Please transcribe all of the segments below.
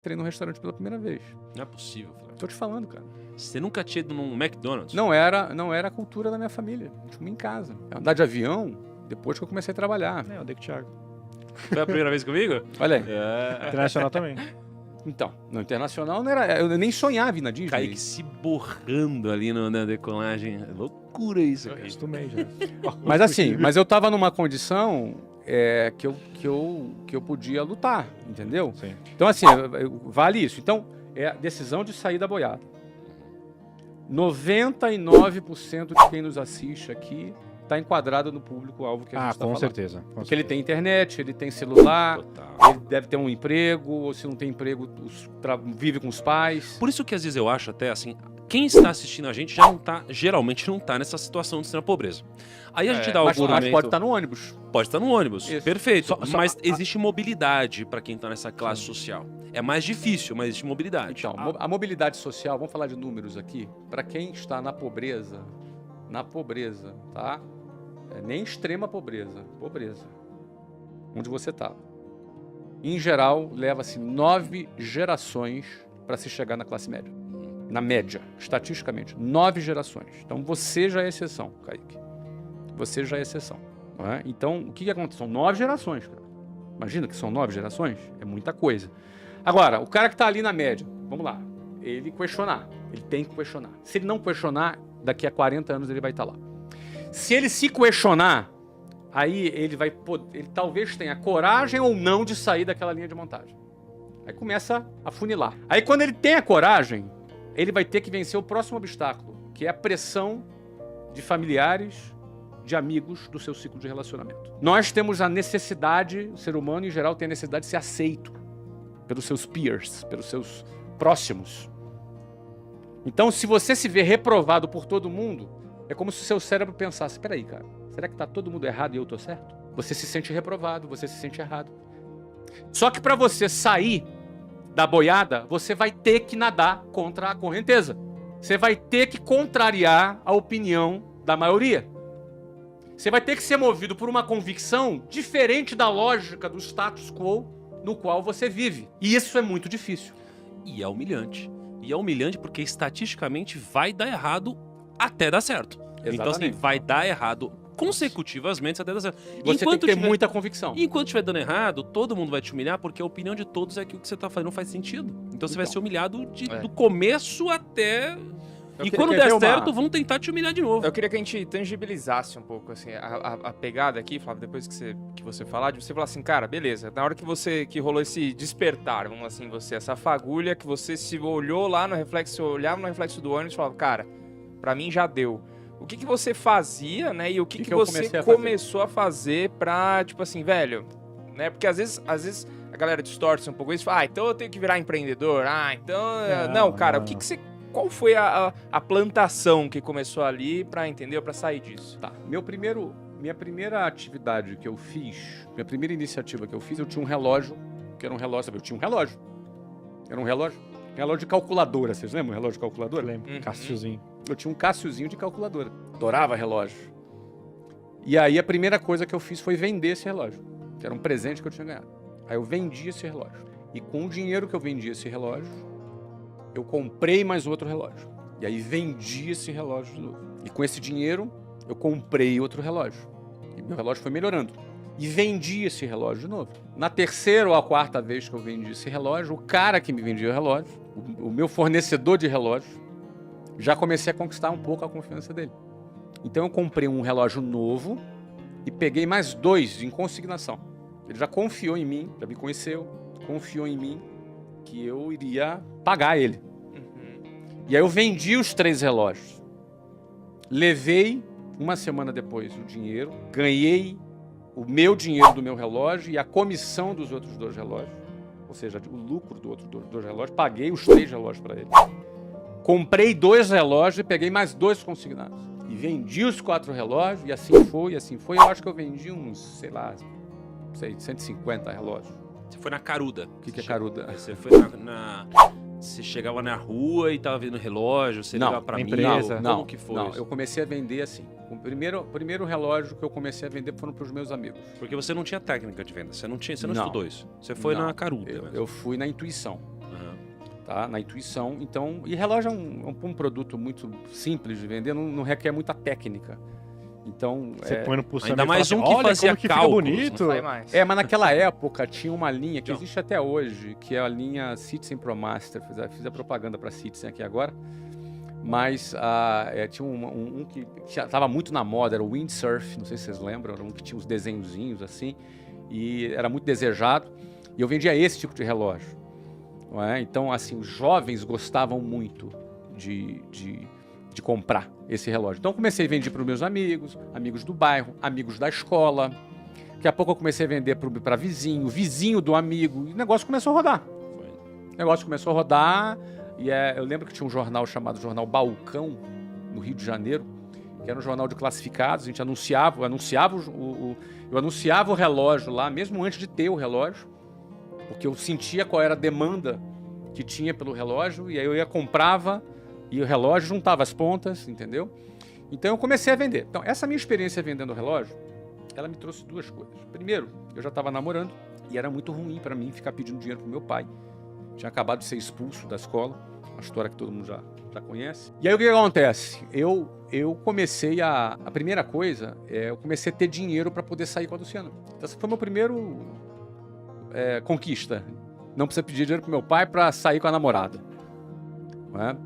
entrei no restaurante pela primeira vez. Não é possível, Flávio. Tô te falando, cara. Você nunca tinha ido num McDonald's? Não era a cultura da minha família. A gente comia em casa. Andar de avião, depois que eu comecei a trabalhar. Eu dei com o Thiago. Foi a primeira vez comigo? Olha aí. Internacional também. Então, no internacional não era. Eu nem sonhava ir na Disney. Kaique se borrando ali na decolagem. É loucura isso, Eu Kaique. acostumei já. Mas assim, eu tava numa condição que eu podia lutar, entendeu? Sim. Então assim, vale isso. Então, é a decisão de sair da boiada. 99% de quem nos assiste aqui está enquadrado no público-alvo que a gente está Com falando. certeza. Porque ele tem internet, ele tem celular, Total. ele deve ter um emprego, ou se não tem emprego, vive com os pais. Por isso que às vezes eu acho até assim, quem está assistindo a gente já não tá, geralmente não tá nessa situação de extrema pobreza. Aí a gente dá o Mas argumento... pode estar no ônibus. Pode estar no ônibus, Isso. perfeito. Mas existe mobilidade para quem está nessa classe social. É mais difícil, mas existe mobilidade. Então, a mobilidade social, vamos falar de números aqui, para quem está na pobreza, tá? Nem extrema pobreza, onde você está. Em geral, leva-se 9 gerações para se chegar na classe média. Na média, estatisticamente, 9 gerações. Então você já é exceção, Kaique. Você já é exceção. Não é? Então, o que acontece? São 9 gerações, cara. Imagina que são 9 gerações? É muita coisa. Agora, o cara que está ali na média, vamos lá, ele questionar. Ele tem que questionar. Se ele não questionar, daqui a 40 anos ele vai estar lá. Se ele se questionar, aí ele vai poder, ele talvez tenha coragem ou não de sair daquela linha de montagem. Aí começa a funilar. Aí quando ele tem a coragem, ele vai ter que vencer o próximo obstáculo, que é a pressão de familiares, de amigos do seu ciclo de relacionamento. Nós temos a necessidade, o ser humano em geral tem a necessidade de ser aceito pelos seus peers, pelos seus próximos. Então, se você se vê reprovado por todo mundo, é como se o seu cérebro pensasse, espera aí, cara, será que tá todo mundo errado e eu tô certo? Você se sente reprovado, você se sente errado. Só que para você sair da boiada, você vai ter que nadar contra a correnteza. Você vai ter que contrariar a opinião da maioria. Você vai ter que ser movido por uma convicção diferente da lógica do status quo no qual você vive. E isso é muito difícil. E é humilhante. E é humilhante porque estatisticamente vai dar errado até dar certo. Exatamente. Então assim, vai dar errado consecutivamente até dar certo. Você tem que ter muita convicção. Enquanto estiver dando errado, todo mundo vai te humilhar porque a opinião de todos é que o que você está fazendo não faz sentido. Então você vai ser humilhado do começo até... E quando der certo, vão tentar te humilhar de novo. Eu queria que a gente tangibilizasse um pouco assim, a pegada aqui, Flávio, depois que você falar, de você falar assim, cara, beleza, na hora que rolou esse despertar, vamos assim, essa fagulha, que você se olhou lá no reflexo, olhava no reflexo do ônibus e falava, cara, pra mim já deu. O que você fazia, né, e o que você começou a fazer pra, tipo assim, velho, né, porque às vezes a galera distorce um pouco isso, fala, então eu tenho que virar empreendedor, então, não, cara, o que você... Qual foi a plantação que começou ali para entender, para sair disso? Tá. Minha primeira atividade que eu fiz, minha primeira iniciativa que eu fiz, eu tinha um relógio, que era um relógio, sabe? Eu tinha um relógio. Era um relógio de calculadora, vocês lembram? Relógio de calculadora? Lembro. Cássio. Eu tinha um Cassiozinho de calculadora. Adorava relógio. E aí a primeira coisa que eu fiz foi vender esse relógio, que era um presente que eu tinha ganhado. Aí eu vendi esse relógio. E com o dinheiro que eu vendi esse relógio, eu comprei mais outro relógio. E aí vendi esse relógio de novo. E com esse dinheiro, eu comprei outro relógio. E meu relógio foi melhorando. E vendi esse relógio de novo. Na terceira ou a quarta vez que eu vendi esse relógio, o cara que me vendia o relógio, o meu fornecedor de relógio, já comecei a conquistar um pouco a confiança dele. Então eu comprei um relógio novo e peguei mais 2 em consignação. Ele já confiou em mim, já me conheceu, confiou em mim que eu iria pagar ele. E aí eu vendi os 3 relógios. Levei, uma semana depois, o dinheiro, ganhei o meu dinheiro do meu relógio e a comissão dos outros 2 relógios, ou seja, o lucro do outro 2 relógios, paguei os 3 relógios para ele. Comprei 2 relógios e peguei mais 2 consignados. E vendi os 4 relógios e assim foi, assim foi. Eu acho que eu vendi uns, sei lá, 150 relógios. Você foi na caruda. O que é caruda? Você foi Você chegava na rua e tava vendo relógio, você ligava pra empresa. mim? Como que foi não, isso? eu comecei a vender assim. O primeiro relógio que eu comecei a vender foram pros meus amigos. Porque você não tinha técnica de venda, você não estudou isso. Você foi na caruda. Eu fui na intuição. tá? Na intuição. Então, e relógio é um produto muito simples de vender, não requer muita técnica. Então, Você põe no pulsamento ainda mais e fala um que olha fazia como que cálculos, fica bonito. Não sai mais. mas naquela época tinha uma linha que existe até hoje, que é a linha Citizen ProMaster. Fiz a propaganda para Citizen aqui agora. Mas tinha um que estava muito na moda, era o Windsurf, não sei se vocês lembram, era um que tinha uns desenhozinhos assim, e era muito desejado, e eu vendia esse tipo de relógio. Não é? Então, assim, os jovens gostavam muito de comprar esse relógio. Então, eu comecei a vender para os meus amigos, amigos do bairro, amigos da escola. Daqui a pouco eu comecei a vender para vizinho do amigo, e o negócio começou a rodar. E eu lembro que tinha um jornal chamado Jornal Balcão, no Rio de Janeiro, que era um jornal de classificados. A gente anunciava o relógio lá, mesmo antes de ter o relógio, porque eu sentia qual era a demanda que tinha pelo relógio, e aí eu comprava, e o relógio juntava as pontas, entendeu? Então eu comecei a vender. Então, essa minha experiência vendendo o relógio, ela me trouxe duas coisas. Primeiro, eu já estava namorando, e era muito ruim para mim ficar pedindo dinheiro pro meu pai. Tinha acabado de ser expulso da escola, uma história que todo mundo já conhece. E aí o que acontece? Eu comecei a primeira coisa, eu comecei a ter dinheiro para poder sair com a Luciana. Então, essa foi meu primeiro conquista. Não precisa pedir dinheiro pro meu pai para sair com a namorada. Não é?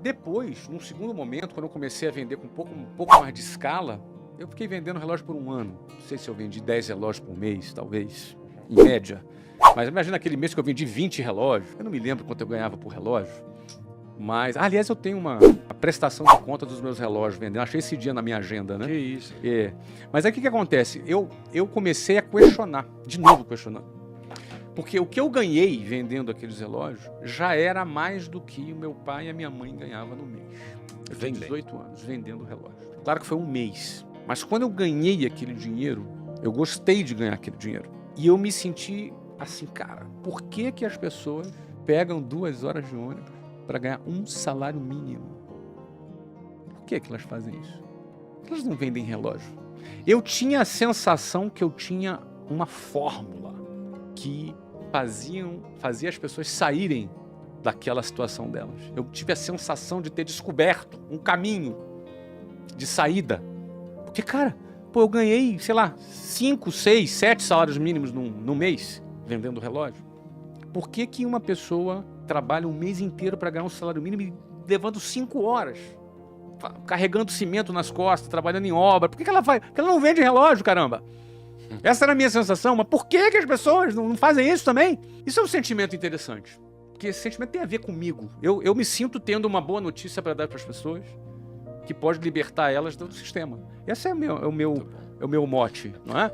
Depois, num segundo momento, quando eu comecei a vender com um pouco mais de escala, eu fiquei vendendo relógio por um ano. Não sei se eu vendi 10 relógios por mês, talvez, em média. Mas imagina aquele mês que eu vendi 20 relógios. Eu não me lembro quanto eu ganhava por relógio. Mas, aliás, eu tenho uma prestação de conta dos meus relógios vendendo. Achei esse dia na minha agenda, né? Que isso. Mas aí o que acontece? Eu comecei a questionar, de novo questionando. Porque o que eu ganhei vendendo aqueles relógios já era mais do que o meu pai e a minha mãe ganhavam no mês. Eu tinha 18 anos vendendo relógio. Claro que foi um mês. Mas quando eu ganhei aquele dinheiro, eu gostei de ganhar aquele dinheiro. E eu me senti assim, cara, por que as pessoas pegam 2 horas de ônibus para ganhar um salário mínimo? Por que elas fazem isso? Elas não vendem relógio. Eu tinha a sensação que eu tinha uma fórmula que fazia as pessoas saírem daquela situação delas. Eu tive a sensação de ter descoberto um caminho de saída. Porque, cara, eu ganhei, sei lá, 5, 6, 7 salários mínimos no mês vendendo relógio. Por que uma pessoa trabalha um mês inteiro para ganhar um salário mínimo e levando 5 horas? Carregando cimento nas costas, trabalhando em obra. Por que ela faz? Porque ela não vende relógio, caramba. Essa era a minha sensação, mas por que as pessoas não fazem isso também? Isso é um sentimento interessante, porque esse sentimento tem a ver comigo. Eu me sinto tendo uma boa notícia para dar para as pessoas, que pode libertar elas do sistema. Esse é o meu mote, não é?